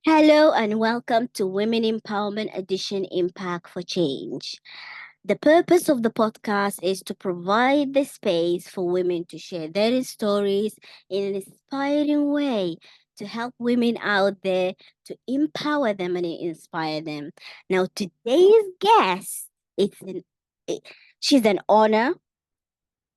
Hello and welcome to Women Empowerment Edition Impact for Change. The purpose of the podcast is to provide the space for women to share their stories in an inspiring way to help women out there to empower them and inspire them. Now, today's guest, it's an, it, she's an honor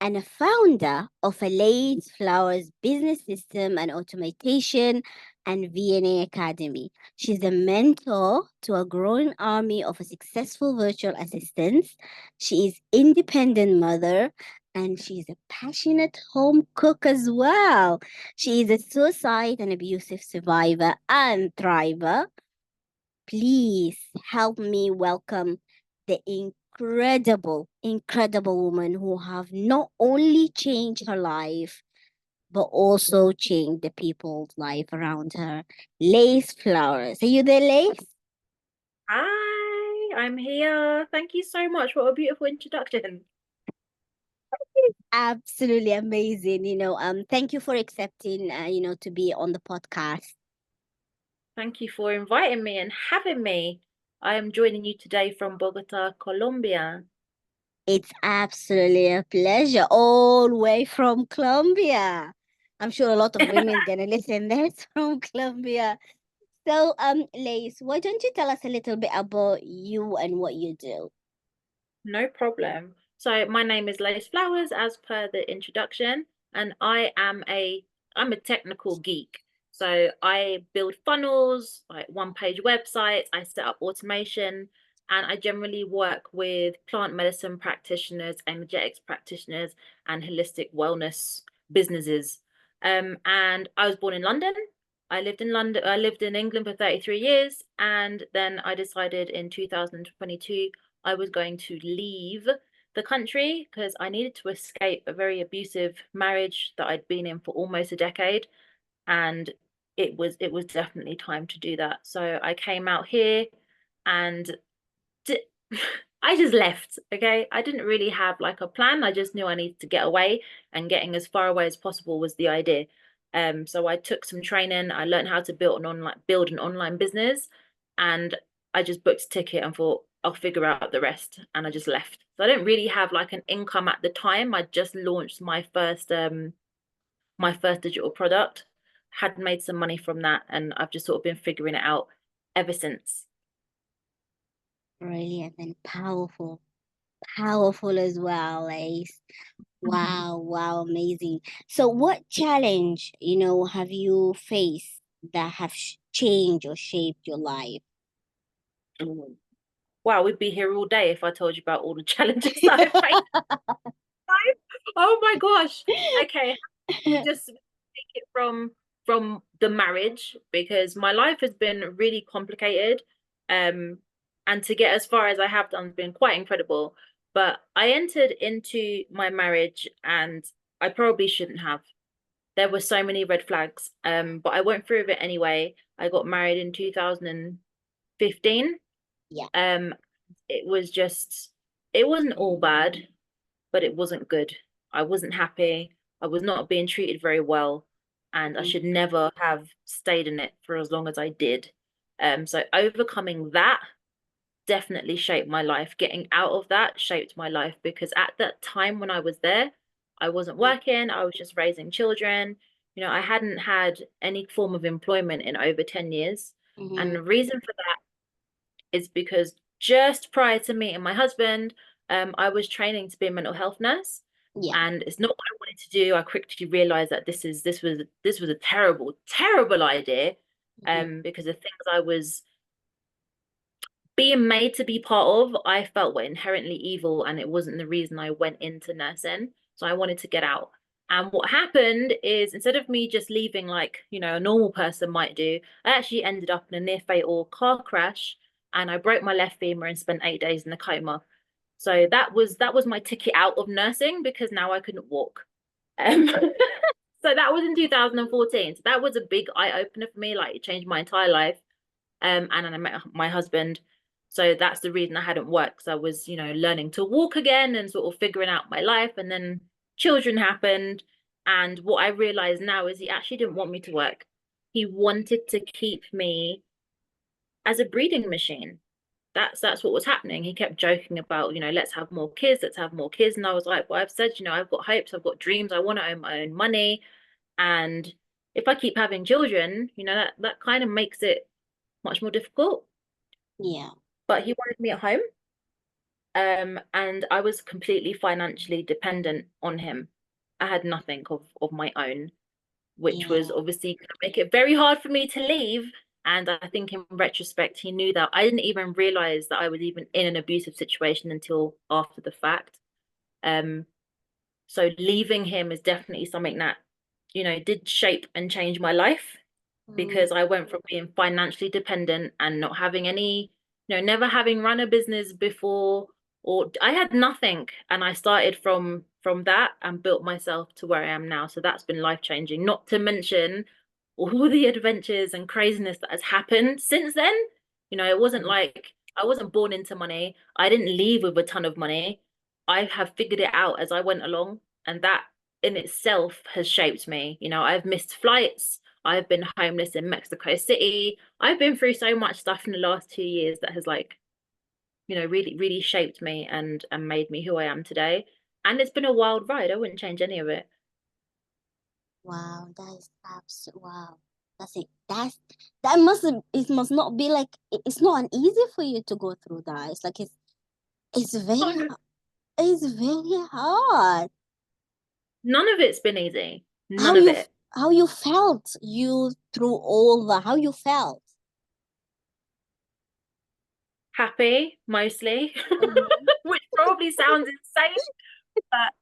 and a founder of a Lace Flowers business system and automation and VNA Academy. She's a mentor to a growing army of successful virtual assistants. She is independent mother and she's a passionate home cook as well. She is a suicide and abusive survivor and thriver. Please help me welcome the incredible woman who have not only changed her life, but also changed the people's life around her. Lace Flowers. Are you there, Lace? Hi, I'm here. Thank you so much. What a beautiful introduction. Absolutely amazing. Thank you for accepting, to be on the podcast. Thank you for inviting me and having me. I am joining you today from Bogota, Colombia. It's absolutely a pleasure, all the way from Colombia. I'm sure a lot of women gonna listen. That's from Colombia. So, Lace, why don't you tell us a little bit about you and what you do? No problem. So my name is Lace Flowers, as per the introduction, and I'm a technical geek. So I build funnels, like one-page websites, I set up automation, and I generally work with plant medicine practitioners, energetics practitioners, and holistic wellness businesses. And I was born in London. I lived in London, I lived in England for 33 years, and then I decided in 2022 I was going to leave the country because I needed to escape a very abusive marriage that I'd been in for almost a decade, and it was definitely time to do that. So I came out here and di I just left, okay? I didn't really have like a plan. I just knew I needed to get away, and getting as far away as possible was the idea. So I took some training. I learned how to build an online business, and I just booked a ticket and thought I'll figure out the rest, and I just left. So I didn't really have like an income at the time. I just launched my first digital product, had made some money from that, and I've just sort of been figuring it out ever since. Brilliant and powerful. Powerful as well, Lace. Wow, wow, amazing. So, what challenge, have you faced that have changed or shaped your life? Mm. Wow, we'd be here all day if I told you about all the challenges that I faced in life. Oh my gosh. Okay, just take it from the marriage because my life has been really complicated. Um, and to get as far as I have done has been quite incredible. But I entered into my marriage and I probably shouldn't have. There were so many red flags. But I went through with it anyway. I got married in 2015. Yeah. Um, it was just, it wasn't all bad, but it wasn't good. I wasn't happy. I was not being treated very well, and I Mhm. should never have stayed in it for as long as I did. So overcoming that definitely shaped my life. Getting out of that shaped my life because at that time when I was there, I wasn't working, I was just raising children. I hadn't had any form of employment in over 10 years. And Mhm. the reason for that is because just prior to meeting my husband, I was training to be a mental health nurse, Yeah. and it's not what I wanted to do. I quickly realized that this was a terrible idea, Mhm. because the things I was being made to be part of, I felt were inherently evil, and it wasn't the reason I went into nursing. So I wanted to get out. And what happened is instead of me just leaving like, a normal person might do, I actually ended up in a near fatal car crash and I broke my left femur and spent 8 days in a coma. So that was my ticket out of nursing because now I couldn't walk. So that was in 2014. So that was a big eye opener for me. Like it changed my entire life. And then I met my husband. So that's the reason I hadn't worked because I was, learning to walk again and sort of figuring out my life. And then children happened. And what I realized now is he actually didn't want me to work. He wanted to keep me as a breeding machine. That's what was happening. He kept joking about, let's have more kids, let's have more kids. And I was like, well, I've said, I've got hopes, I've got dreams, I want to own my own money. And if I keep having children, that kind of makes it much more difficult. Yeah. But he wanted me at home. And I was completely financially dependent on him. I had nothing of my own, which was Yeah. obviously going to make it very hard for me to leave. And I think in retrospect, he knew that. I didn't even realize that I was even in an abusive situation until after the fact. Um, so leaving him is definitely something that, did shape and change my life, Mm, because I went from being financially dependent and not having any, never having run a business before, or I had nothing, and I started from that and built myself to where I am now. So that's been life changing. Not to mention all the adventures and craziness that has happened since then. It wasn't mm, like I wasn't born into money. I didn't leave with a ton of money. I have figured it out as I went along, and that in itself has shaped me. I've missed flights. I've been homeless in Mexico City. I've been through so much stuff in the last 2 years that has like, really, really shaped me and made me who I am today. And it's been a wild ride. I wouldn't change any of it. wow, that is absolute wow. That's it. That must it must not be like it's not an easy for you to go through that. It's like it's very No, it's very hard. none of it's been easy. How None of you it. how you felt you through all the how you felt. Happy, mostly, Mhm. which probably sounds insane, but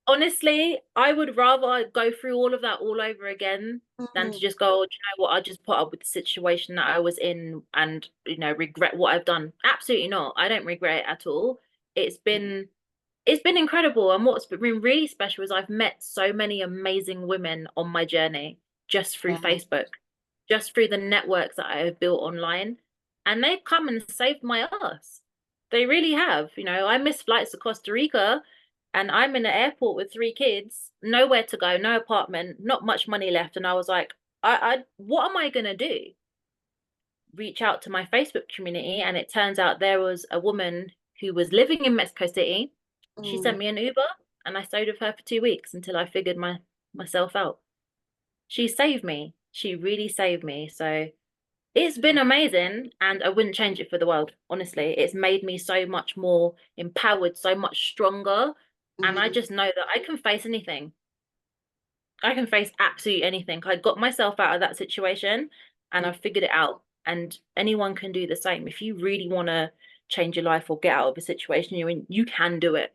honestly, I would rather go through all of that all over again than to Mm, just go, oh, do you know what, I just put up with the situation that I was in and, regret what I've done. Absolutely not. I don't regret it at all. It's mm, been it's been incredible. And what's been really special is I've met so many amazing women on my journey just through yeah. Facebook, just through the networks that I have built online. And they've come and saved my ass. They really have. I missed flights to Costa Rica and I'm in the airport with 3 kids, nowhere to go, no apartment, not much money left. And I was like, what am I gonna do? Reach out to my Facebook community, and it turns out there was a woman who was living in Mexico City. She Mm, sent me an Uber, and I stayed with her for 2 weeks until I figured myself out. She saved me. She really saved me. So it's been amazing, and I wouldn't change it for the world. Honestly, it's made me so much more empowered, so much stronger, and I mm, just know that I can face anything. I can face absolutely anything. I got myself out of that situation and mm. I figured it out. And anyone can do the same. If you really want to change your life or get out of a situation you're in, you can do it.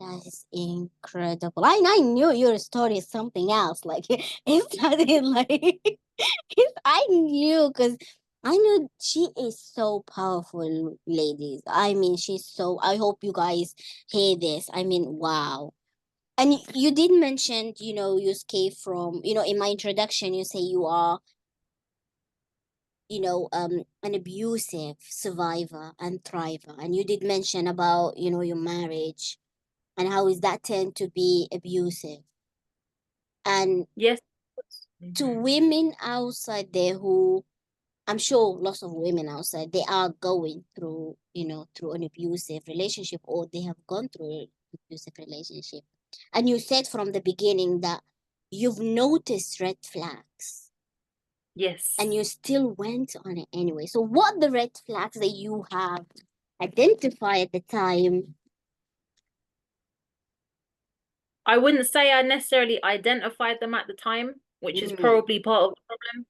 That is incredible. I knew your story is something else. Like it's nothing like I knew because I knew she is so powerful, ladies. I mean, she's so. I hope you guys hear this. I mean, wow. And you did mention, you escape from, in my introduction, you say you are, an abusive survivor and thriver. And you did mention about, your marriage and how is that tend to be abusive. And Yes. to Hmm. women outside there who I'm sure lots of women outside they are going through, through an abusive relationship or they have gone through an abusive relationship. And you said from the beginning that you've noticed red flags and Yes. you still went on it anyway. So what the red flags that you have identified at the time? I wouldn't say I necessarily identified them at the time, which is Mm, probably part of the problem.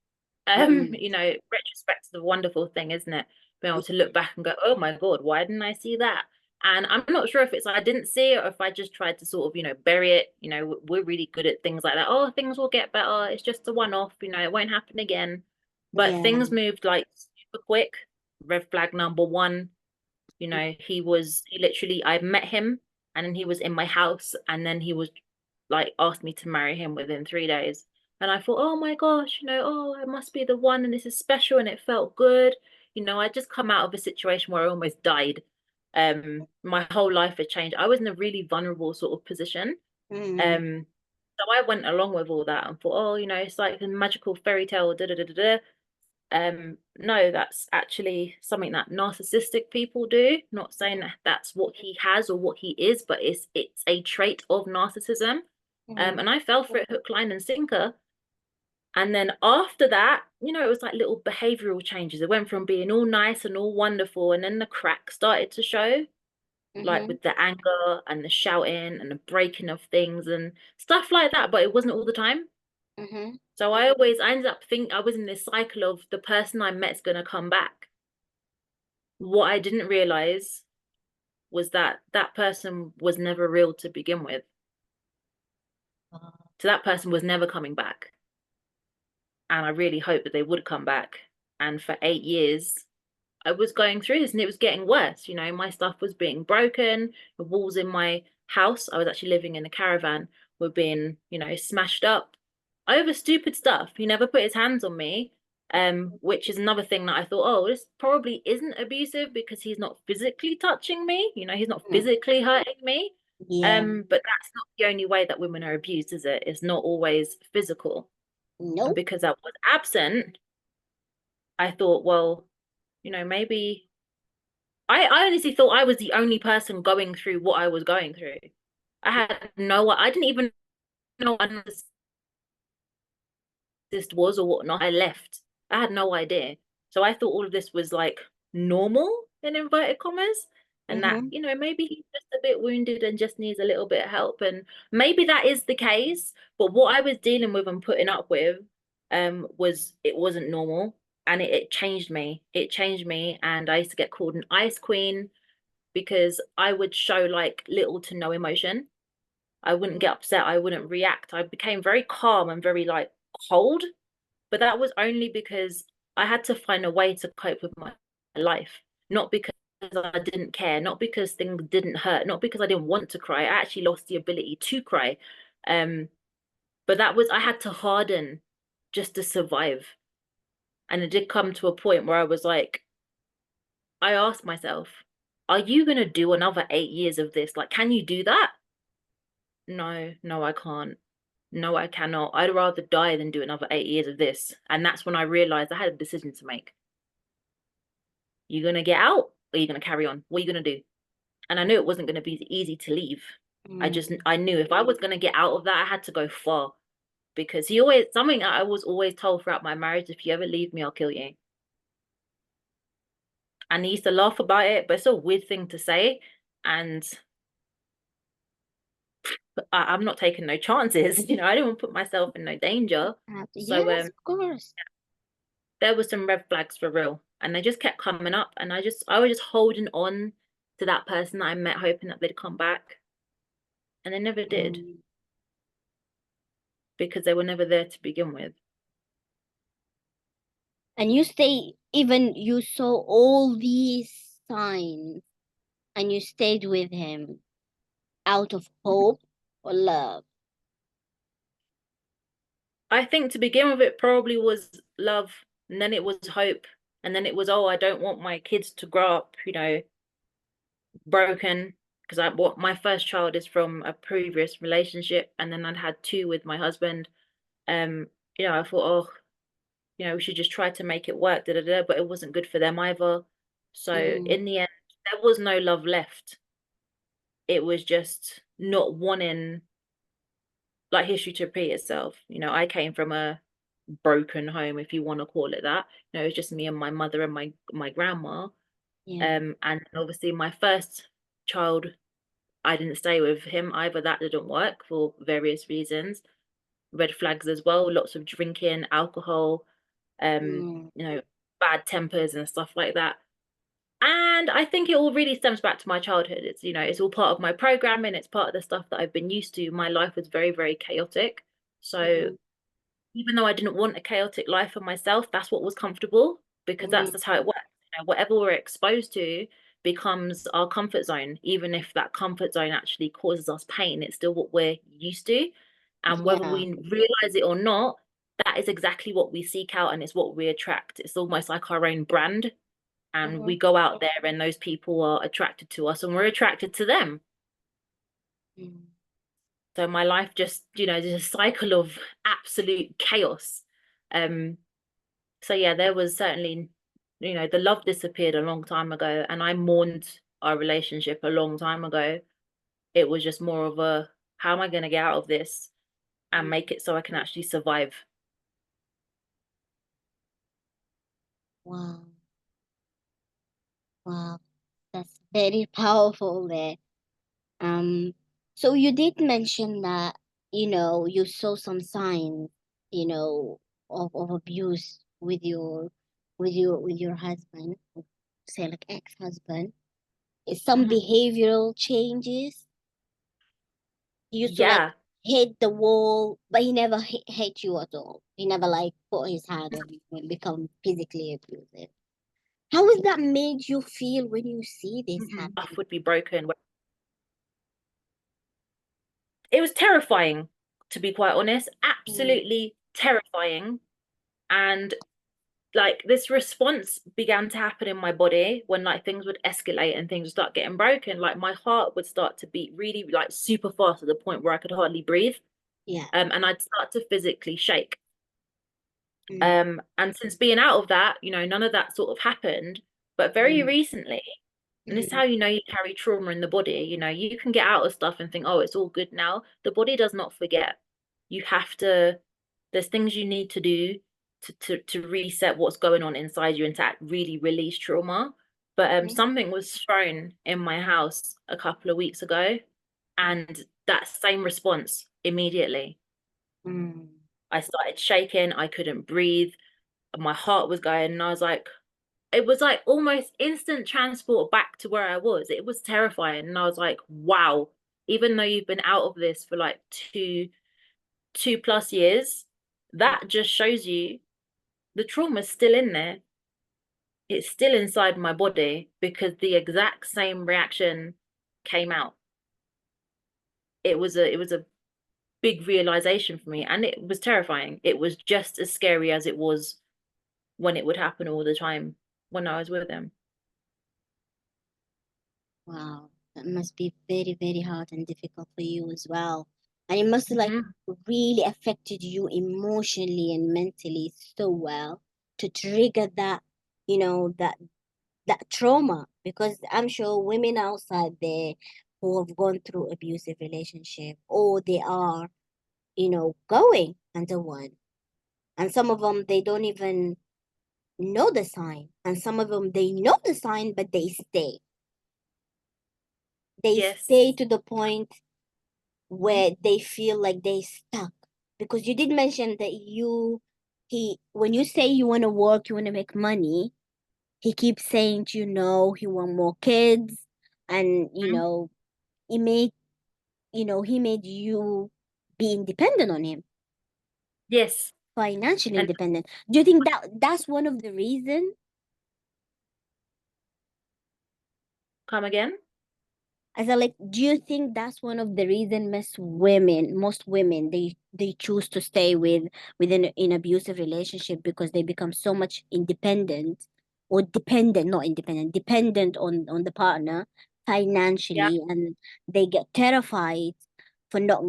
mm, Retrospect is a wonderful thing, isn't it? Being able to look back and go, oh my God, why didn't I see that? And I'm not sure if it's I didn't see it or if I just tried to sort of, bury it. We're really good at things like that. Oh, things will get better. It's just a one-off, it won't happen again. But yeah. things moved like super quick. Red flag number one, he literally, I met him and then he was in my house and then he was like asked me to marry him within 3 days. And I thought, oh my gosh, oh, it must be the one and this is special and it felt good. I just come out of a situation where I almost died. My whole life had changed. I was in a really vulnerable sort of position. Mm, Um, so I went along with all that and thought, oh, it's like a magical fairy tale, da da da da da. no, that's actually something that narcissistic people do. Not saying that that's what he has or what he is, but it's a trait of narcissism. Mm-hmm. And I fell for it hook, line, and sinker. And then after that, it was like little behavioral changes. It went from being all nice and all wonderful, and then the crack started to show, like Mm-hmm. with the anger and the shouting and the breaking of things and stuff like that. But it wasn't all the time. Mm-hmm. So I ended up thinking I was in this cycle of the person I met's gonna come back. What I didn't realize was that that person was never real to begin with. So that person was never coming back. And I really hoped that they would come back. And for 8 years, I was going through this and it was getting worse. My stuff was being broken, the walls in my house, I was actually living in a caravan, were being, smashed up over stupid stuff. He never put his hands on me, which is another thing that I thought, oh, this probably isn't abusive because he's not physically touching me, he's not Mm. physically hurting me. Yeah. But that's not the only way that women are abused, is it? It's not always physical. And Nope. because I was absent, I thought, well, maybe I honestly thought I was the only person going through what I was going through. I didn't even know what a narcissist was or whatnot. I left. I had no idea. So I thought all of this was like normal in inverted commas. And that, Mm-hmm. maybe he's just a bit wounded and just needs a little bit of help. And maybe that is the case. But what I was dealing with and putting up with, was it wasn't normal. And it changed me. It changed me. And I used to get called an ice queen because I would show like little to no emotion. I wouldn't get upset. I wouldn't react. I became very calm and very like cold. But that was only because I had to find a way to cope with my life, not because I didn't care, not because things didn't hurt, not because I didn't want to cry. I actually lost the ability to cry. Um, but I had to harden just to survive. And it did come to a point where I was like, I asked myself, are you going to do another 8 years of this? Like, can you do that? No, no, I can't. No, I cannot. I'd rather die than do another 8 years of this. And that's when I realized I had a decision to make. You gonna get out or you gonna carry on? What are you gonna do? And I knew it wasn't gonna be easy to leave. Mm. I knew if I was gonna get out of that, I had to go far. Because he always something that I was always told throughout my marriage, if you ever leave me, I'll kill you. And he used to laugh about it, but it's a weird thing to say. And I'm not taking no chances. I didn't want to put myself in no danger. So Yes, of course. there were some red flags for real. And they just kept coming up. And I was just holding on to that person that I met, hoping that they'd come back. And they never did Mm. because they were never there to begin with. And you stay, even you saw all these signs and you stayed with him out of hope or love. I think to begin with, it probably was love, and then it was hope, and then it was, oh, I don't want my kids to grow up, broken. Because what my first child is from a previous relationship, and then I'd had two with my husband. Um, I thought, oh, we should just try to make it work, da da da, but it wasn't good for them either. So Mm. in the end, there was no love left. It was just not wanting like history to repeat itself. I came from a broken home, if you want to call it that. It was just me and my mother and my grandma. Yeah. And obviously my first child, I didn't stay with him either. That didn't work for various reasons. Red flags as well, lots of drinking, alcohol, um, Mm. you know, bad tempers and stuff like that. And I think it all really stems back to my childhood. It's all part of my programming, it's part of the stuff that I've been used to. My life was very, very chaotic. So Mm-hmm. even though I didn't want a chaotic life for myself, that's what was comfortable because Mm-hmm. that's how it works. Whatever we're exposed to becomes our comfort zone, even if that comfort zone actually causes us pain, it's still what we're used to. And whether Yeah. we realize it or not, that is exactly what we seek out and it's what we attract. It's almost like our own brand. And Mm-hmm. we go out there and those people are attracted to us and we're attracted to them. Mm. So my life just, there's a cycle of absolute chaos. Um, So yeah, there was certainly, the love disappeared a long time ago, and I mourned our relationship a long time ago. It was just more of a, how am I going to get out of this and Mm. make it so I can actually survive? Wow, wow, that's very powerful there. Um, so you did mention that, you saw some signs, of abuse with your husband, say like ex-husband. Is some Mhm. behavioral changes? He used to like Yeah. hit the wall, but he never hit you at all. He never like put his hand on you and become physically abusive. How has that made you feel when you see this Stuff happen? would be broken. It was terrifying, to be quite honest, Mm, absolutely terrifying. And like this response began to happen in my body when like things would escalate and things would start getting broken. Like my heart would start to beat really like super fast to the point where I could hardly breathe. yeah. And I'd start to physically shake. Mm, And since being out of that, none of that sort of happened. But very mm, recently, and this is mm, how you know you carry trauma in the body, you can get out of stuff and think, oh, it's all good now. The body does not forget. You have to, there's things you need to do to reset what's going on inside you and to really release trauma. But mm, something was thrown in my house a couple of weeks ago, and that same response immediately. mm. I started shaking, I couldn't breathe, my heart was going, and I was like, it was like almost instant transport back to where I was. It was terrifying. And I was like, wow, even though you've been out of this for like two plus years, that just shows you the trauma's still in there. It's still inside my body because the exact same reaction came out. It was a big realization for me, and it was terrifying. It was just as scary as it was when it would happen all the time when I was with him. Wow, that must be very, very hard and difficult for you as well. And it must like Mhm. really affected you emotionally and mentally so well to trigger that, that trauma. Because I'm sure women outside there who have gone through abusive relationship or they are, going under one. And some of them they don't even know the sign. And some of them they know the sign, but they stay. They stay Yes. to the point Mhm. where they feel like they stuck. Because you did mention that when you say you want to work, you want to make money, he keeps saying to you no, he want more kids, and Mhm. he made he made you be independent on him, Yes. financially And independent. Do you think that's one of the reasons? come again? I said, like, do you think that's one of the reason most women, they choose to stay within an abusive relationship because they become so much independent or dependent, not independent, dependent on the partner Yeah. financially, and they get terrified for not,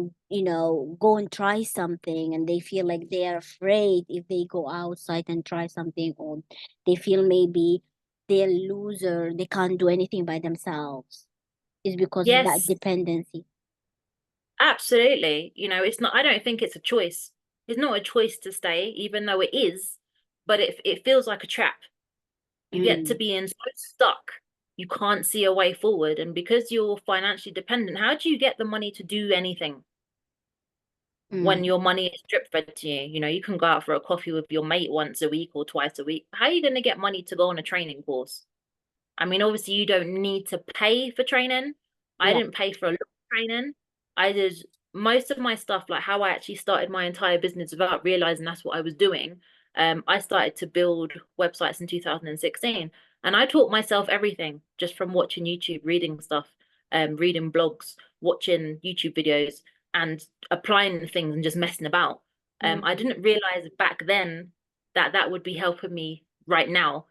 go and try something, and they feel like they are afraid if they go outside and try something, or they feel maybe they're a loser, they can't do anything by themselves is because of that Yes, dependency. absolutely. It's not, I don't think it's a choice. It's not a choice to stay, even though it is, but it feels like a trap. You get to Mm, be in so stuck. You can't see a way forward. And because you're financially dependent, how do you get the money to do anything when mm, your money is drip fed to you? You can go out for a coffee with your mate once a week or twice a week. How are you going to get money to go on a training course? I mean, obviously, you don't need to pay for training. I yeah. didn't pay for a lot of training. I did most of my stuff, like how I actually started my entire business without realizing that's what I was doing. I started to build websites in 2016, and I taught myself everything just from watching YouTube, reading stuff, reading blogs, watching YouTube videos, and applying things and just messing about. I Mm, didn't realize back then that that would be helping me right now,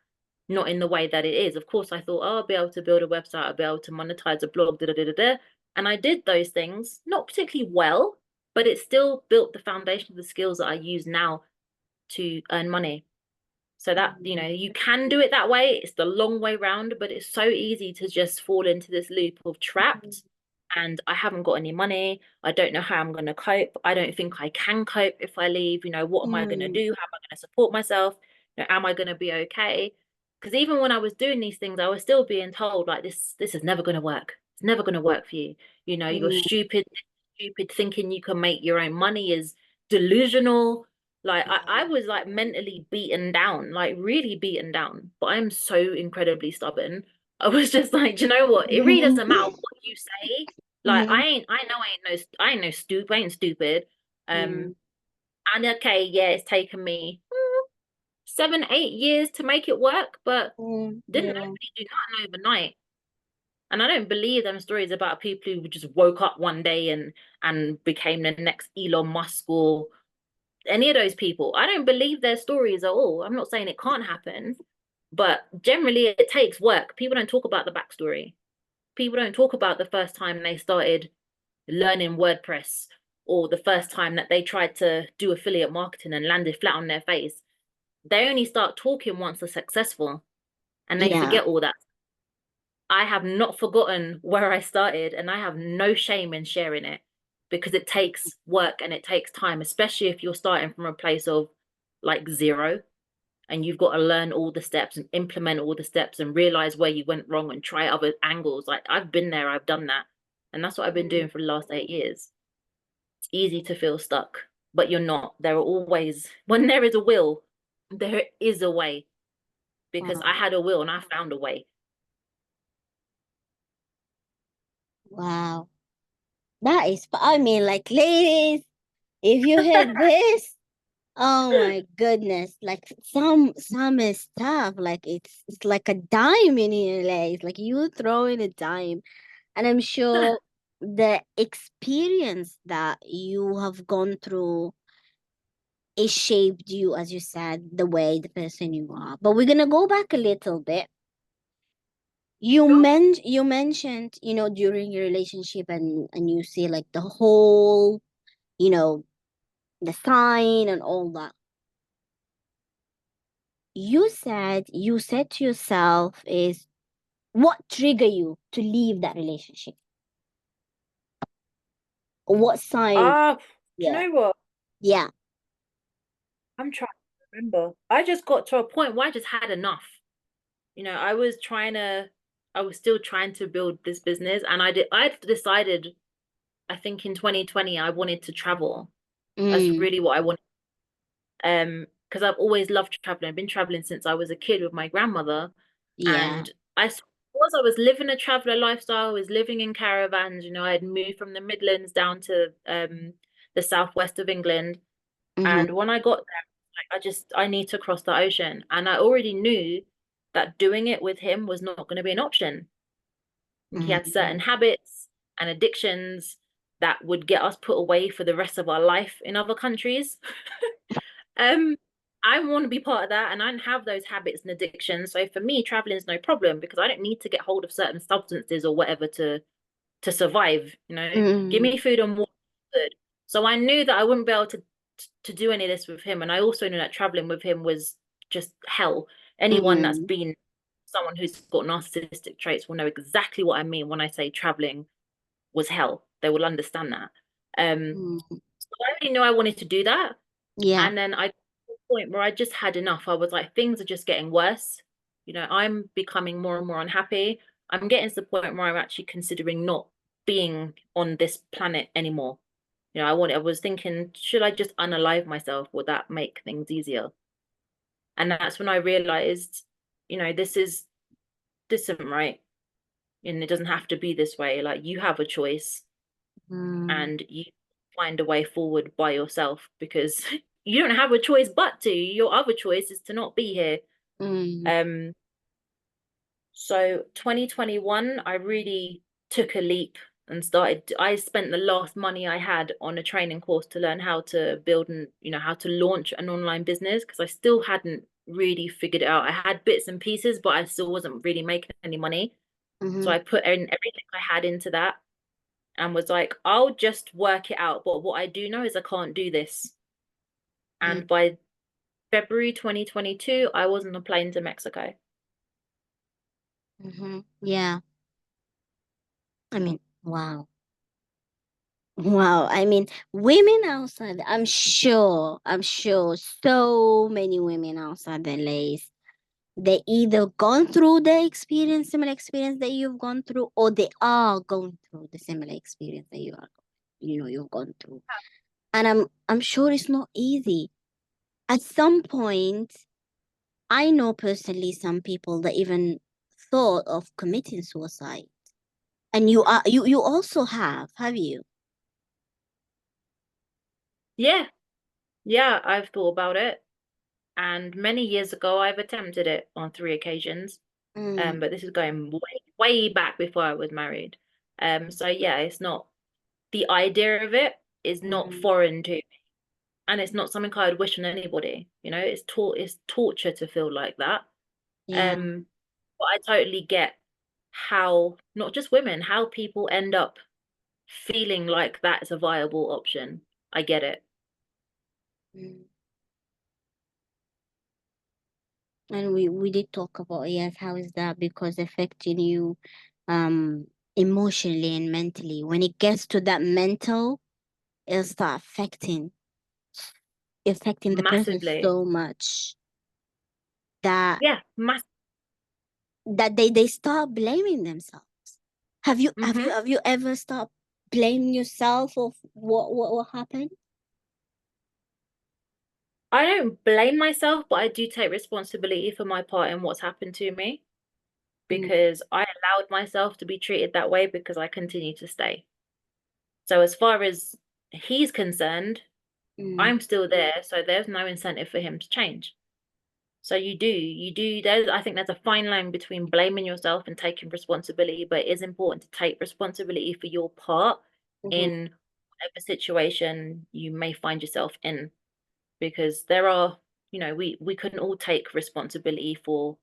not in the way that it is. Of course, I thought, oh, I'll be able to build a website, I'll be able to monetize a blog, da da da da da. And I did those things, not particularly well, but it still built the foundation of the skills that I use now to earn money. So that, you can do it that way. It's the long way round, but it's so easy to just fall into this loop of trapped. And I haven't got any money. I don't know how I'm going to cope. I don't think I can cope if I leave. What am I going to Mm, do? How am I going to support myself? Am I going to be okay? Because even when I was doing these things, I was still being told like this is never going to work. It's never going to work for you. You're mm, stupid thinking you can make your own money is delusional. Like I was like mentally beaten down, like really beaten down. But I'm so incredibly stubborn. I was just like, do you know what? It really doesn't matter what you say. Like mhm, I ain't no stupid, I ain't stupid. mm, And okay, yeah, it's taken me 7, 8 years to make it work, but didn't yeah. nobody do nothing overnight. And I don't believe them stories about people who just woke up one day and became the next Elon Musk or any of those people. I don't believe their stories at all. I'm not saying it can't happen, but generally it takes work. People don't talk about the backstory. People don't talk about the first time they started learning WordPress or the first time that they tried to do affiliate marketing and landed flat on their face. They only start talking once they're successful and they Yeah. forget all that. I have not forgotten where I started and I have no shame in sharing it because it takes work and it takes time, especially if you're starting from a place of like zero and you've got to learn all the steps and implement all the steps and realize where you went wrong and try other angles. Like I've been there, I've done that. And that's what I've been Mm, doing for the last 8 years. It's easy to feel stuck, but you're not. There are always, when there is a will, there is a way because I wow. had a will and I found a way. Wow. That is, I mean, like, ladies, if you heard this, oh my goodness, like some is tough. Like it's like a dime in your legs. Like you throwing a dime. And I'm sure the experience that you have gone through, it shaped you, as you said, the way the person you are. But we're gonna go back a little bit. You mentioned, during your relationship and you see like the whole, you know, the sign and all that. You said to yourself is what trigger you to leave that relationship? Or what sign? Ah, do you Yeah. know what? Yeah. I'm trying to remember. I just got to a point where I just had enough. I was still trying to build this business and I decided, I think in 2020, I wanted to travel. That's Mm, really what I wanted. Because I've always loved traveling. I've been traveling since I was a kid with my grandmother. yeah. And I was living a traveler lifestyle, I was living in caravans, I had moved from the Midlands down to the southwest of England. Mm-hmm. And when I got there, I need to cross the ocean. And I already knew that doing it with him was not going to be an option. And he had Mm-hmm. certain habits and addictions that would get us put away for the rest of our life in other countries. Um, I want to be part of that, and I don't have those habits and addictions. So for me, traveling is no problem because I don't need to get hold of certain substances or whatever to survive. Give Mm-hmm. me food and water. Good. So I knew that I wouldn't be able to do any of this with him, and I also knew that traveling with him was just hell. Anyone that's Mm-hmm. been someone who's got narcissistic traits will know exactly what I mean when I say traveling was hell. They will understand that. Mm-hmm. So I already knew I wanted to do that. Yeah. And then I got to a point where I just had enough. I was like, things are just getting worse. I'm becoming more and more unhappy. I'm getting to the point where I'm actually considering not being on this planet anymore. I was thinking, should I just unalive myself? Would that make things easier? And that's when I realized, this isn't right. And it doesn't have to be this way. Like you have a choice Mm-hmm. and you find a way forward by yourself because you don't have a choice but to. Your other choice is to not be here. Mm-hmm. Um, so 2021, I really took a leap and I spent the last money I had on a training course to learn how to build and, how to launch an online business because I still hadn't really figured it out. I had bits and pieces, but I still wasn't really making any money. So Mm-hmm. I put in everything I had into that and was like, I'll just work it out. But what I do know is I can't do this. And by February 2022, I was on a plane to Mexico. Yeah. I mean, wow. Wow. I mean, women outside, I'm sure so many women outside the lace, they either gone through the experience, similar experience that you've gone through, or they are going through the similar experience that you've gone through. And I'm sure it's not easy. At some point, I know personally some people that even thought of committing suicide. And you also have you? Yeah, yeah, I've thought about it. And many years ago, I've attempted it on 3 occasions. Mm, But this is going way, way back before I was married. So yeah, it's not the idea of it is not mm, foreign to me. And it's not something I'd wish on anybody. It's torture to feel like that. yeah. Um, but I totally get how not just women, how people end up feeling like that's a viable option. I get it. Mm. And we did talk about, yes, how is that because affecting you um emotionally and mentally. When it gets to that mental, it'll start affecting the person Massively. so much that Yeah, mass. they start blaming themselves. Have you have you Hmm. have you ever stopped blaming yourself of what happened? I don't blame myself, but I do take responsibility for my part in what's happened to me Mm, because I allowed myself to be treated that way because I continue to stay. So as far as he's concerned, mm, I'm still there, so there's no incentive for him to change. So there's I think there's a fine line between blaming yourself and taking responsibility, but it is important to take responsibility for your part mhm, in whatever situation you may find yourself in. Because there are, we can all take responsibility for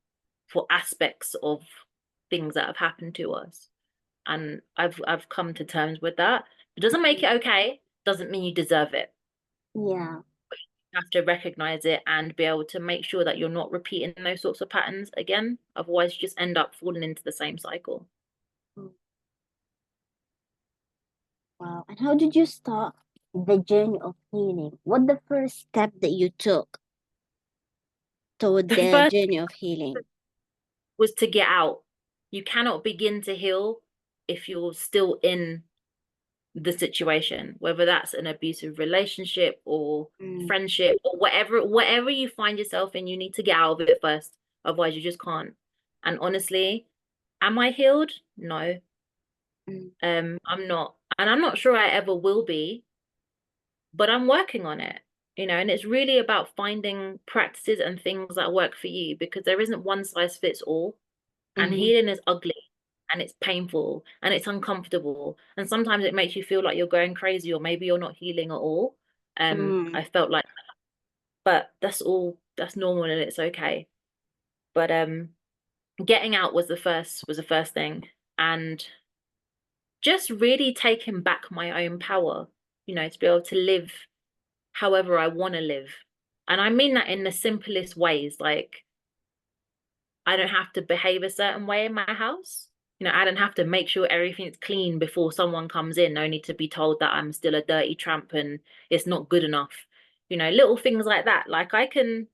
aspects of things that have happened to us. And I've come to terms with that. It doesn't make it okay, doesn't mean you deserve it. yeah. You have to recognize it and be able to make sure that you're not repeating those sorts of patterns again. Otherwise, you just end up falling into the same cycle. Mm, wow. And how did you start the journey of healing? What the first step that you took toward The the first journey of healing? was to get out. You cannot begin to heal if you're still in the situation, whether that's an abusive relationship or Mm, friendship or whatever you find yourself in, you need to get out of it first. Otherwise, you just can't. And honestly, am I healed? No. mm, I'm not. And I'm not sure I ever will be, but I'm working on it. And it's really about finding practices and things that work for you because there isn't one size fits all. And mhm, healing is ugly and it's painful and it's uncomfortable. And sometimes it makes you feel like you're going crazy or maybe you're not healing at all. mm, I felt like, but that's normal and it's okay. But getting out was the first thing. And just really taking back my own power, to be able to live however I want to live. And I mean that in the simplest ways, like I don't have to behave a certain way in my house. I don't have to make sure everything's clean before someone comes in, only to be told that I'm still a dirty tramp and it's not good enough. Little things like that. Like I can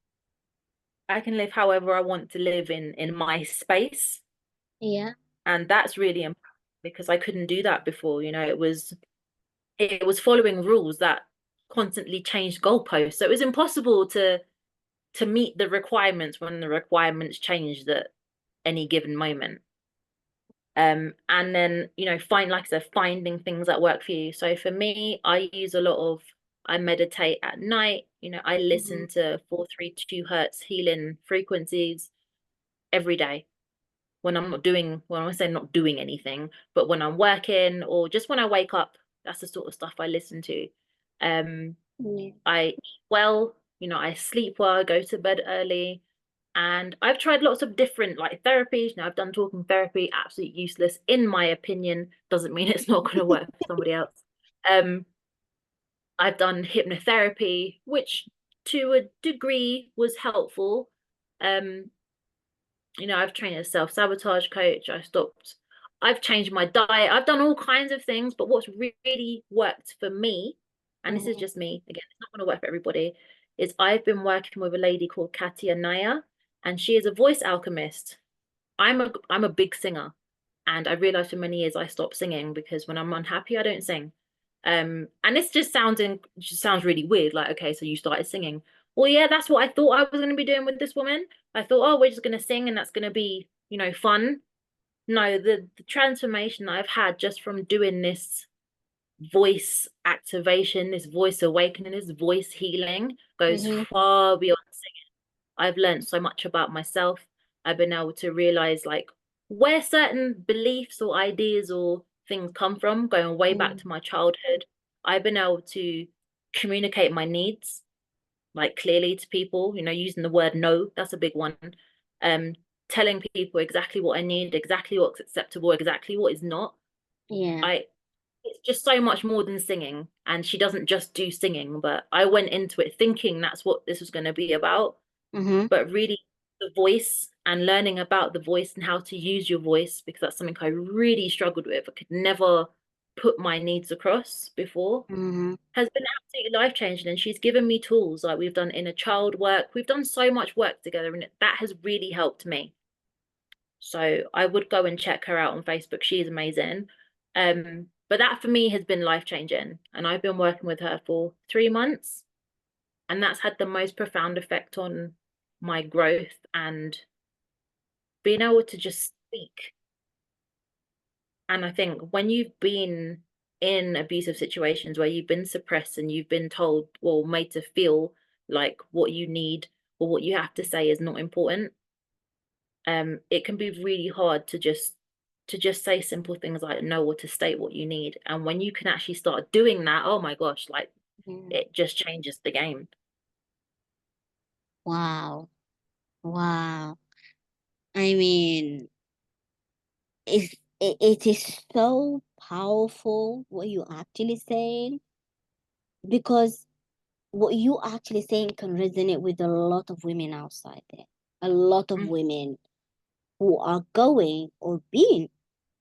live however I want to live in my space. yeah. And that's really important because I couldn't do that before. It was following rules that constantly changed goalposts. So it was impossible to meet the requirements when the requirements changed at any given moment. And then, like I said, finding things that work for you. So for me, I meditate at night. I Mhm, listen to 432 hertz healing frequencies every day when I say not doing anything, but when I'm working or just when I wake up, that's the sort of stuff I listen to. Um, yeah. I eat well, I sleep well, I go to bed early. And I've tried lots of different like therapies. I've done talking therapy, absolutely useless in my opinion. Doesn't mean it's not going to work for somebody else. Um, I've done hypnotherapy, which to a degree was helpful. Um, I've trained as a self-sabotage coach. I've changed my diet. I've done all kinds of things, but what's really worked for me, and this is Mm-hmm. just me, again, it's not going to work for everybody, is I've been working with a lady called Katia Naya, and she is a voice alchemist. I'm a big singer, and I realized for many years I stopped singing because when I'm unhappy, I don't sing. And this just sounds really weird. Like, okay, so you started singing. Well, yeah, that's what I thought I was going to be doing with this woman. I thought, oh, we're just going to sing and that's going to be, fun. No, the transformation that I've had just from doing this voice activation, this voice awakening, this voice healing goes Mm-hmm. far beyond singing. I've learned so much about myself. I've been able to realize like where certain beliefs or ideas or things come from, going way back to my childhood. I've been able to communicate my needs like clearly to people, using the word no, that's a big one. Um, Telling people exactly what I need, exactly what's acceptable, exactly what is not. Yeah. I It's just so much more than singing. And she doesn't just do singing, but I went into it thinking that's what this was going to be about. Mm-hmm. But really, the voice and learning about the voice and how to use your voice, because that's something I really struggled with. I could never put my needs across before, Mm-hmm. has been absolutely life changing. And she's given me tools like we've done inner child work. We've done so much work together, and that has really helped me. So I would go and check her out on Facebook. She's amazing. But that for me has been life changing. And I've been working with her for 3 months, and that's had the most profound effect on my growth and being able to just speak. And I think when you've been in abusive situations where you've been suppressed and you've been told or made to feel like what you need or what you have to say is not important, it can be really hard to just say simple things like no or to state what you need. And when you can actually start doing that, oh my gosh, like Yeah. it just changes the game. Wow. Wow. I mean, it is so powerful what you actually saying, because what you actually saying can resonate with a lot of women outside there. A lot of Mm, women who are going or being,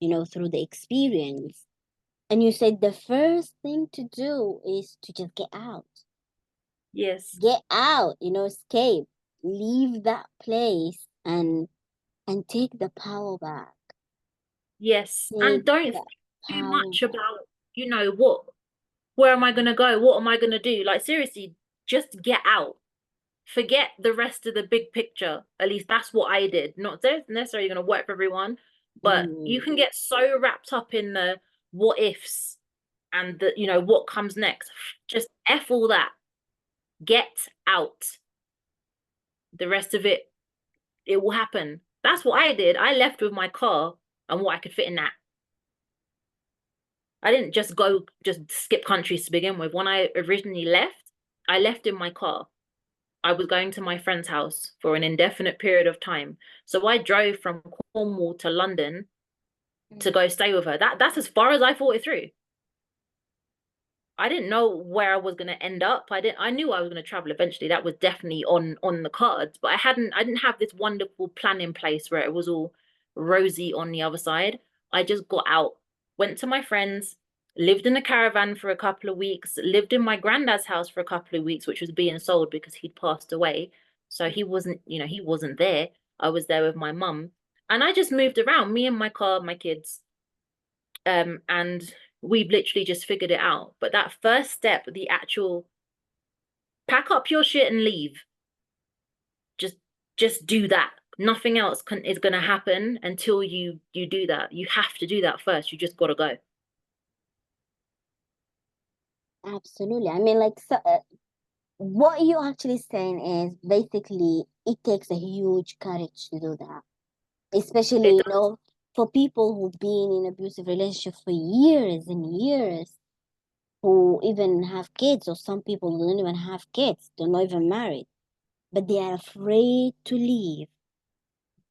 through the experience. And you said the first thing to do is to just get out. yes, Get out, escape. Leave that place and take the power back. yes. Take And don't think that too power much back. about, what, where am I gonna go? What am I gonna do? Like seriously, just get out. Forget the rest of the big picture. At least that's what I did. Not necessarily going to work for everyone, but you Mm, can get so wrapped up in the what ifs and the what comes next. Just F all that. Get out. The rest of it will happen. That's what I did. I left with my car and what I could fit in that. I didn't just skip countries to begin with. When I originally left, I left in my car. I was going to my friend's house for an indefinite period of time. So I drove from Cornwall to London to mm, go stay with her. That's as far as I thought it through. I didn't know where I was going to end up. I knew I was going to travel eventually. That was definitely on the cards, but I didn't have this wonderful plan in place where it was all rosy on the other side. I just got out, went to my friends, lived in a caravan for a couple of weeks, lived in my granddad's house for a couple of weeks, which was being sold because he'd passed away. So he wasn't there. I was there with my mum. And I just moved around, me and my car, my kids, and we've literally just figured it out. But that first step, the actual pack up your shit and leave, just just do that. Nothing else is going to happen until you do that. You have to do that first. You just got to go. absolutely. I mean, like, so, what you're actually saying is basically it takes a huge courage to do that, It especially, does. for people who've been in abusive relationship for years and years, who even have kids, or some people don't even have kids, they're not even married, but they are afraid to leave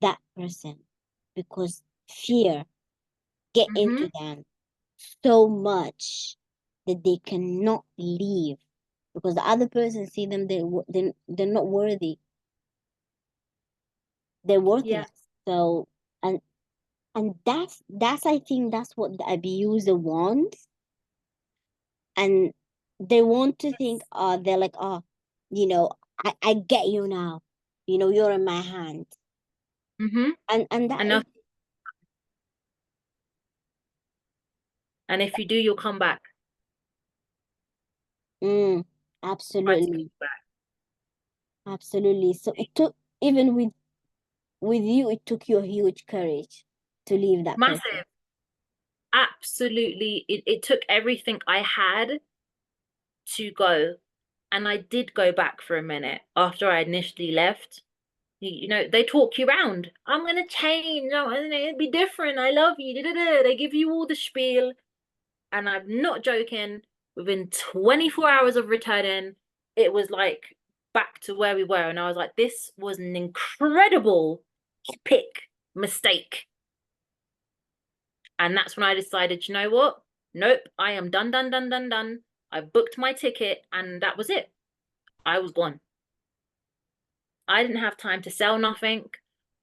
that person because fear get into Mm-hmm. them so much that they cannot leave. because the other person see them, they're not worthy, they're Yeah. worthless. So, and that's I think that's what the abuser wants. And they want to think, they're like, oh, you know, I get you now, you're in my hand. Mm-hmm. And that is. Enough. And if you do, you'll come back. Mm, Try to get absolutely. you back. Absolutely. So it took, even with you, it took you a huge courage to leave that person. Massive. Absolutely. It took everything I had to go. And I did go back for a minute after I initially left. They talk you round. I'm gonna change. I'm gonna be different. I love you. Da, da, da. They give you all the spiel. And I'm not joking. Within 24 hours of returning, it was like back to where we were. And I was like, this was an incredible epic mistake. And that's when I decided, you know what? Nope, I am done, done, done, done, done. I booked my ticket and that was it. I was gone. I didn't have time to sell nothing.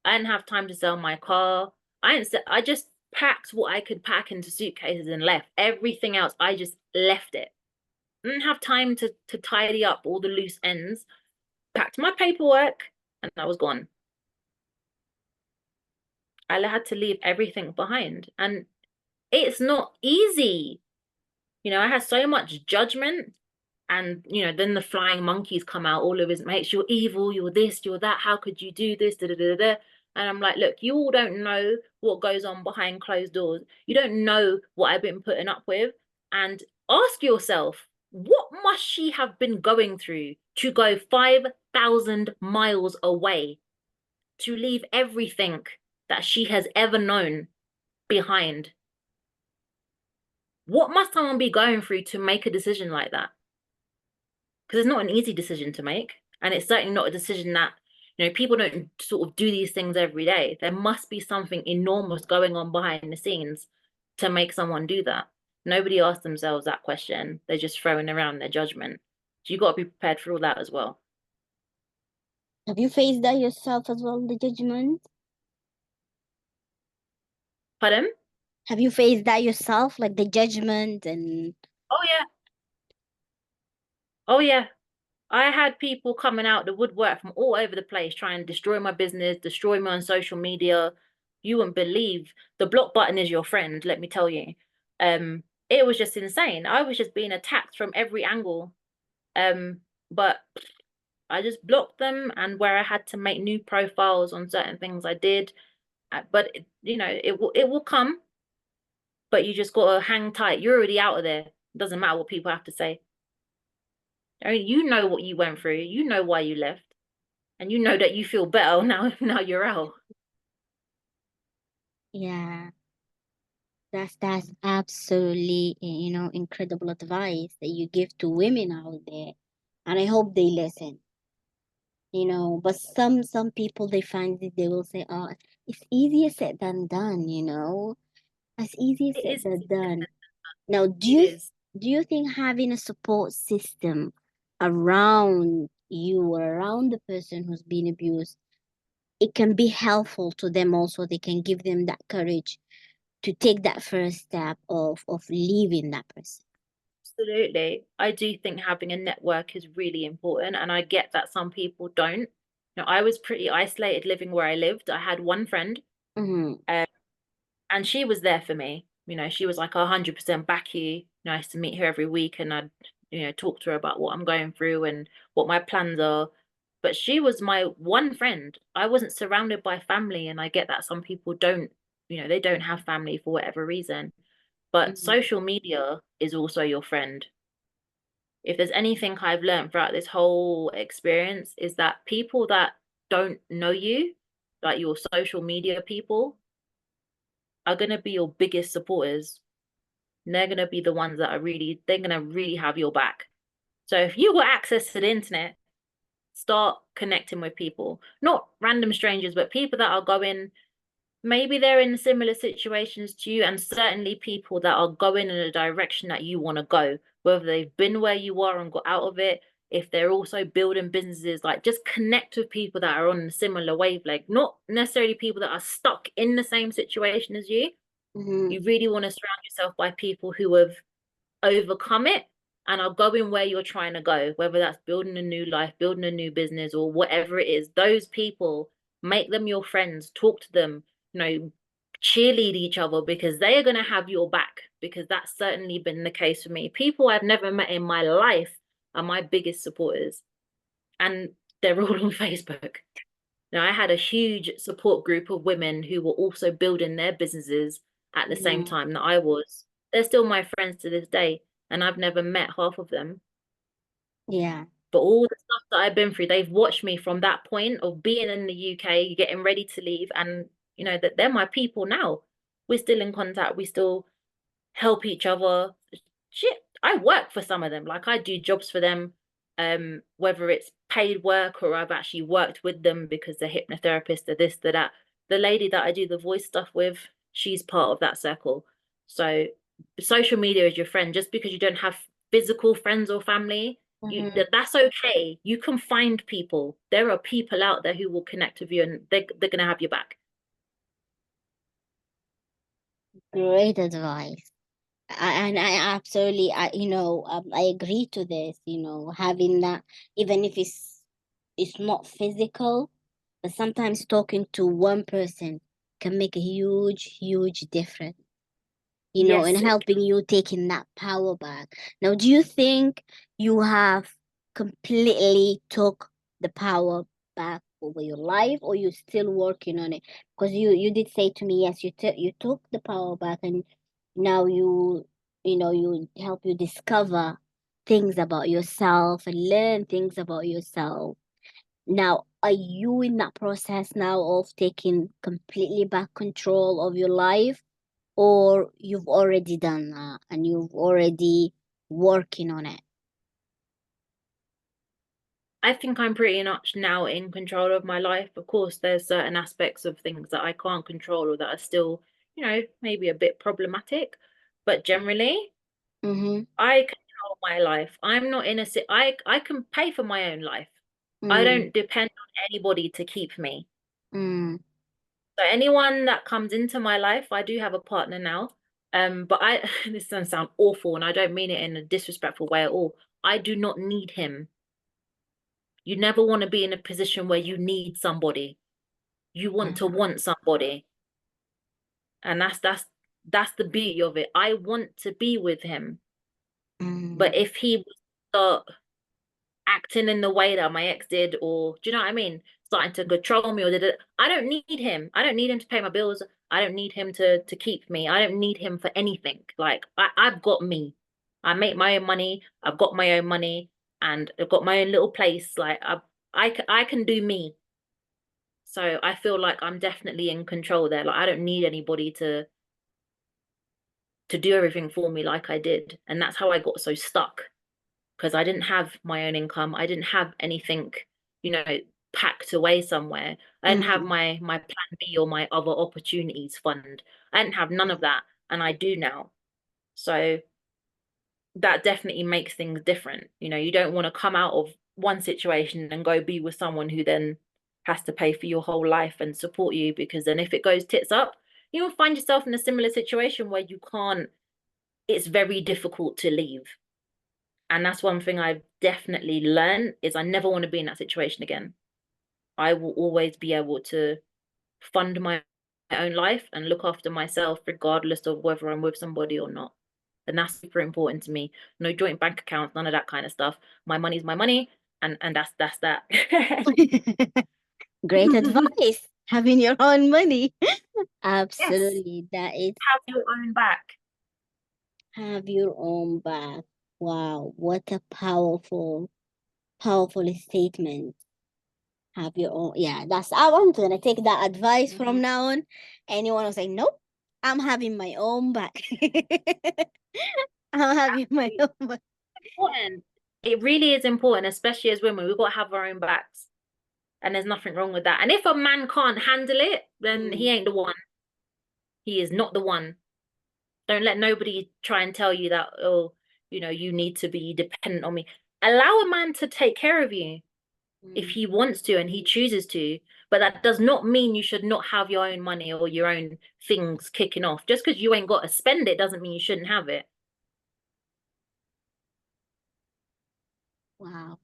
I didn't have time to sell my car. I just packed what I could pack into suitcases and left. Everything else, I just left it. I didn't have time to tidy up all the loose ends. Packed my paperwork and I was gone. I had to leave everything behind. And it's not easy. I had so much judgment. And, then the flying monkeys come out, all of his mates, you're evil, you're this, you're that, how could you do this? Da, da, da, da. And I'm like, look, you all don't know what goes on behind closed doors. You don't know what I've been putting up with. And ask yourself, what must she have been going through to go 5,000 miles away, to leave everything that she has ever known behind? What must someone be going through to make a decision like that? Because it's not an easy decision to make. And it's certainly not a decision that, people don't sort of do these things every day. There must be something enormous going on behind the scenes to make someone do that. Nobody asks themselves that question. They're just throwing around their judgment. So you got to be prepared for all that as well. Have you faced that yourself as well, the judgment? Pardon? Have you faced that yourself, like the judgment and. Oh yeah. Oh yeah. I had people coming out the woodwork from all over the place trying to destroy my business, destroy me on social media. You wouldn't believe the block button is your friend, let me tell you. It was just insane. I was just being attacked from every angle. But I just blocked them, and where I had to make new profiles on certain things, I did. But it will come, but you just gotta hang tight. You're already out of there. It doesn't matter what people have to say. I mean, you know what you went through. You know why you left. And you know that you feel better now you're out. Yeah, that's absolutely, incredible advice that you give to women out there. And I hope they listen. But some people, they find it, they will say, oh, it's easier said than done. As easier It said is than done. Now, do it you is do you think having a support system around you or around the person who's been abused, it can be helpful to them also? They can give them that courage to take that first step of leaving that person. absolutely. I do think having a network is really important, and I get that some people don't. I was pretty isolated living where I lived. I had one friend, Mm-hmm. um, and she was there for me. She was like 100% back you. I used to meet her every week, and I'd talk to her about what I'm going through and what my plans are. But she was my one friend. I wasn't surrounded by family, and I get that some people don't. They don't have family for whatever reason. But Mm-hmm. social media is also your friend. If there's anything I've learned throughout this whole experience is that people that don't know you, like your social media people, are gonna be your biggest supporters. And they're gonna be the ones that they're gonna really have your back. So if you got access to the internet, start connecting with people, not random strangers, but people that are going maybe they're in similar situations to you, and certainly people that are going in a direction that you want to go, whether they've been where you are and got out of it, if they're also building businesses, like just connect with people that are on a similar wavelength, not necessarily people that are stuck in the same situation as you. Mm-hmm. You really want to surround yourself by people who have overcome it and are going where you're trying to go, whether that's building a new life, building a new business, or whatever it is. Those people, make them your friends, talk to them, cheerlead each other because they are going to have your back. Because that's certainly been the case for me. People I've never met in my life are my biggest supporters, and they're all on Facebook. Now, I had a huge support group of women who were also building their businesses at the same Mm-hmm. time that I was. They're still my friends to this day, and I've never met half of them. Yeah. But all the stuff that I've been through, they've watched me from that point of being in the UK, getting ready to leave, and that they're my people now. We're still in contact. We still help each other. Shit, I work for some of them. Like I do jobs for them, whether it's paid work or I've actually worked with them because they're hypnotherapists, they're this, they're that. The lady that I do the voice stuff with, she's part of that circle. So social media is your friend. Just because you don't have physical friends or family, Mm-hmm. that's okay. You can find people. There are people out there who will connect with you and they're gonna have your back. Great advice. And I absolutely, I agree to this, having that, even if it's not physical, but sometimes talking to one person can make a huge, huge difference, in Yes, it helping you taking that power back. Now, do you think you have completely took the power back over your life, or you still working on it? Because you did say to me, yes, you took the power back, and now you help you discover things about yourself and learn things about yourself. Now, are you in that process now of taking completely back control of your life? Or you've already done that and you've already working on it? I think I'm pretty much now in control of my life. Of course, there's certain aspects of things that I can't control or that are still, maybe a bit problematic. But generally, Mm-hmm. I control my life. I'm not in a sit. I can pay for my own life. I Mm, don't depend on anybody to keep me. mm, So anyone that comes into my life, I do have a partner now. But this is gonna sound awful, and I don't mean it in a disrespectful way at all. I do not need him. You never want to be in a position where you need somebody. You want to want somebody. And that's the beauty of it. I want to be with him. But mm, if he start acting in the way that my ex did, or do you know what I mean? Starting to control me or did it, I don't need him. I don't need him to pay my bills. I don't need him to keep me. I don't need him for anything. Like I've got me. I make my own money. I've got my own money and I've got my own little place. Like I can do me. So I feel like I'm definitely in control there. Like I don't need anybody to do everything for me like I did. And that's how I got so stuck because I didn't have my own income. I didn't have anything, you know, packed away somewhere. I didn't have mm, my plan B or my other opportunities fund. I didn't have none of that, and I do now. So that definitely makes things different. You don't want to come out of one situation and go be with someone who then has to pay for your whole life and support you because then if it goes tits up, you'll find yourself in a similar situation where you can't, it's very difficult to leave. And that's one thing I've definitely learned is I never want to be in that situation again. I will always be able to fund my own life and look after myself regardless of whether I'm with somebody or not. And that's super important to me. No joint bank accounts, none of that kind of stuff. My money's my money, and that's that. Great advice. Having your own money. Yes, Absolutely. That is have your own back. have your own back. Wow, what a powerful, powerful statement. Have your own. Yeah, I'm gonna take that advice from Mhm. now on. Anyone will say, nope, I'm having my own back. I'm having my Absolutely own back. important. It really is important, especially as women. We've got to have our own backs, and there's nothing wrong with that. And if a man can't handle it, then he Mm, ain't the one. He is not the one. Don't let nobody try and tell you that, oh, you need to be dependent on me. Allow a man to take care of you if Mm. he wants to and he chooses to. But that does not mean you should not have your own money or your own things kicking off. Just because you ain't got to spend it doesn't mean you shouldn't have it. Wow.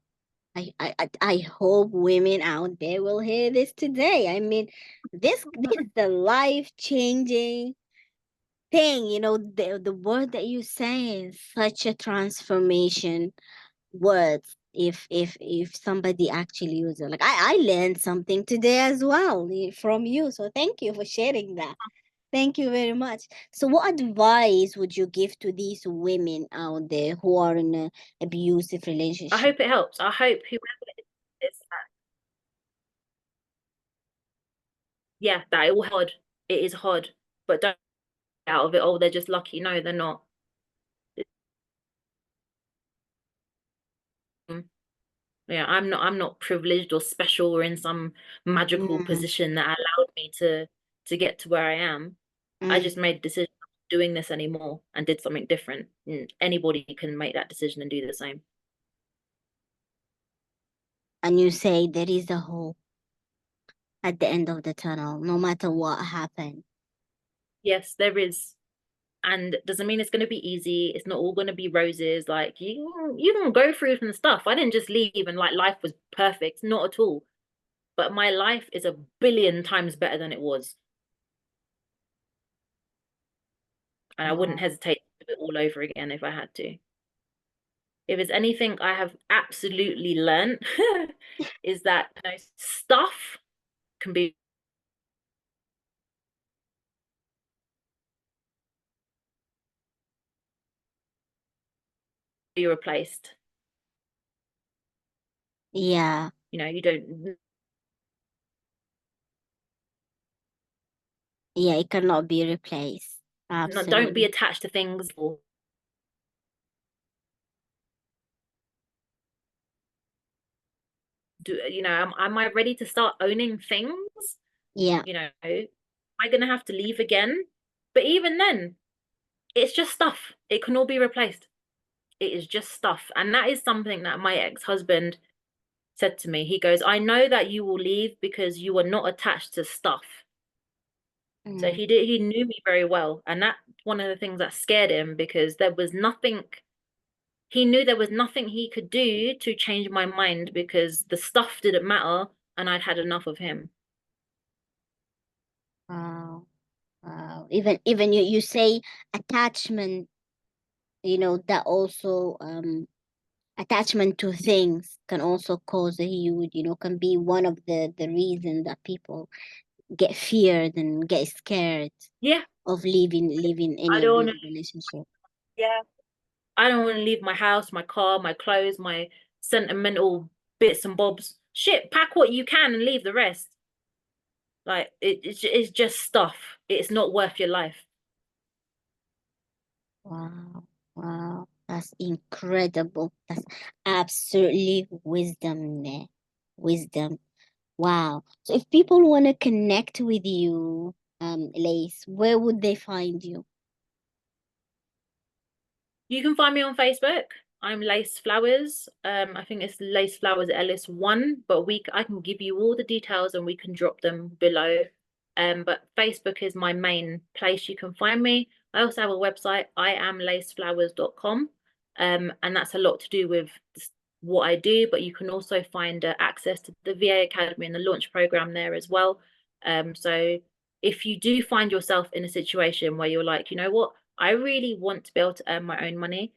I hope women out there will hear this today. I mean, this is the life-changing thing, the word that you say is such a transformation words if somebody actually uses it. Like I learned something today as well from you. So thank you for sharing that. Thank you very much. So what advice would you give to these women out there who are in an abusive I relationship? hope it helps. I hope whoever it is, yeah, that it will hard. It is hard, but don't get out of it. Oh, they're just lucky. No, they're not. Mm, Yeah, I'm not privileged or special or in some magical Mm, position that allowed me to get to where I am. I mm. just made a decision I'm not doing this anymore and did something different. And anybody can make that decision and do the same. And you say there is a hope at the end of the tunnel, no matter what happened. Yes, there is. And doesn't mean it's going to be easy. It's not all going to be roses. Like you can go through some stuff. I didn't just leave and like life was perfect. Not at all. But my life is a billion times better than it was. And I wouldn't Wow. hesitate to do it all over again if I had to. If there's anything I have absolutely learned is that stuff can be replaced. Yeah, You don't yeah, it cannot be replaced. don't be Absolutely. attached to things or do am I ready to start owning things? Yeah. Am I gonna have to leave again? But even then, it's just stuff. It can all be replaced. It is just stuff. And that is something that my ex-husband said to me. He goes, I know that you will leave because you are not attached to stuff. So Mm. he knew me very well. And that's one of the things that scared him because he knew there was nothing he could do to change my mind because the stuff didn't matter and I'd had enough of him. Wow. Wow. Even you say attachment, that also attachment to things can also cause a huge, can be one of the reasons that people get feared and get scared Yeah, of leaving I any don't want to, abusive relationship. yeah. I don't want to leave my house, my car, my clothes, my sentimental bits and bobs. Shit, pack what you can and leave the rest. Like it's just stuff. It's not worth your life. Wow. Wow. That's incredible. That's absolutely wisdom there. Wisdom. Wow. So if people want to connect with you, Lace, where would they find you? You can find me on Facebook. I'm Lace Flowers. I think it's Lace Flowers Ellis 1, but I can give you all the details and we can drop them below. But Facebook is my main place you can find me. I also have a website, iamlaceflowers.com. And that's a lot to do with what I do, but you can also find access to the VA Academy and the launch program there as well. So if you do find yourself in a situation where you're like, you know what, I really want to be able to earn my own money,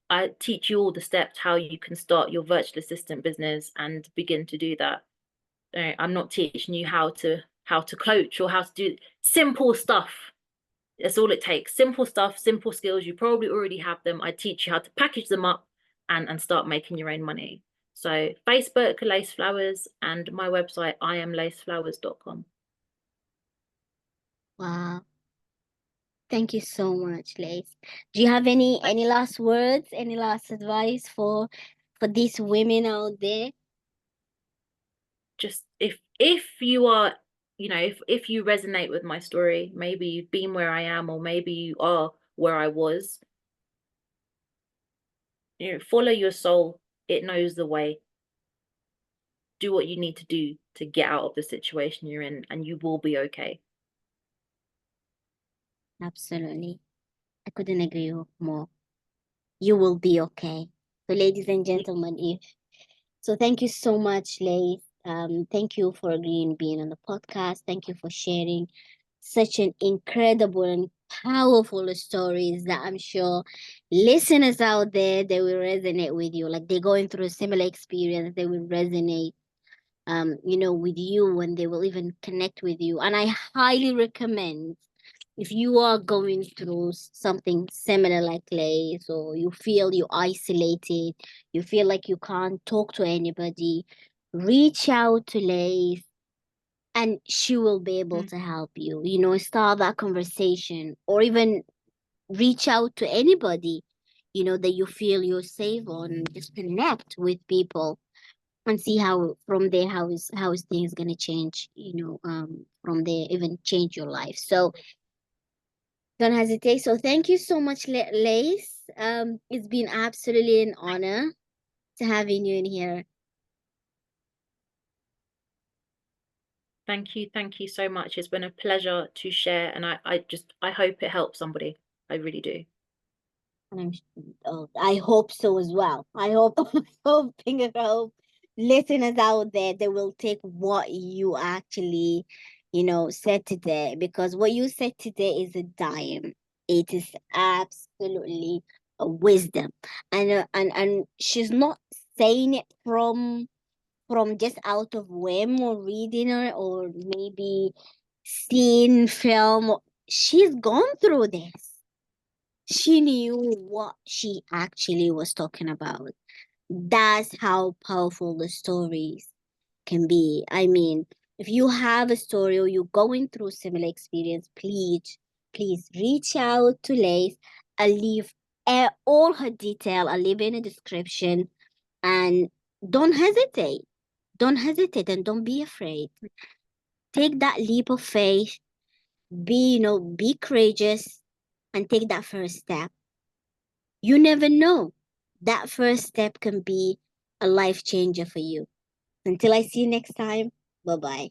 I teach you all the steps how you can start your virtual assistant business and begin to do that. I'm not teaching you how to coach or how to do simple stuff. That's all it takes. Simple stuff, simple skills. You probably already have them. I teach you how to package them up and start making your own money. So Facebook, Lace Flowers, and my website, iamlaceflowers.com. Wow. Thank you so much, Lace. Do you have any last words, any last advice for these women out there? Just if you are if you resonate with my story, maybe you've been where I am, or maybe you are where I was, follow your soul. It knows the way. Do what you need to do to get out of the situation you're in, and you will be okay. Absolutely. I couldn't agree more. You will be okay. So, ladies and gentlemen, thank you so much, Lace. Thank you for agreeing being on the podcast. Thank you for sharing such an incredible and powerful stories that I'm sure listeners out there, they will resonate with you. Like they're going through a similar experience, they will resonate with you, and they will even connect with you. And I highly recommend, if you are going through something similar like Lace, or you feel you isolated, you feel like you can't talk to anybody, reach out to Lace and she will be able Mm. to help you, start that conversation, or even reach out to anybody, that you feel you're safe on. Just connect with people and see how from there how is things gonna change, from there, even change your life. So don't hesitate. So thank you so much, Lace. It's been absolutely an honor to having you in here. Thank you so much. It's been a pleasure to share, and I hope it helps somebody. I really do. And I hope so as well. I hope, I hope listeners out there, they will take what you actually, said today, because what you said today is a dime. It is absolutely a wisdom, and she's not saying it from just out of whim, or reading her, or maybe seeing film. She's gone through this. She knew what she actually was talking about. That's how powerful the stories can be. I mean, if you have a story, or you're going through similar experience, please reach out to Lace. I'll leave all her detail. I'll leave in a description, and don't hesitate. Don't hesitate, and don't be afraid. Take that leap of faith. Be courageous, and take that first step. You never know. That first step can be a life changer for you. Until I see you next time, bye bye.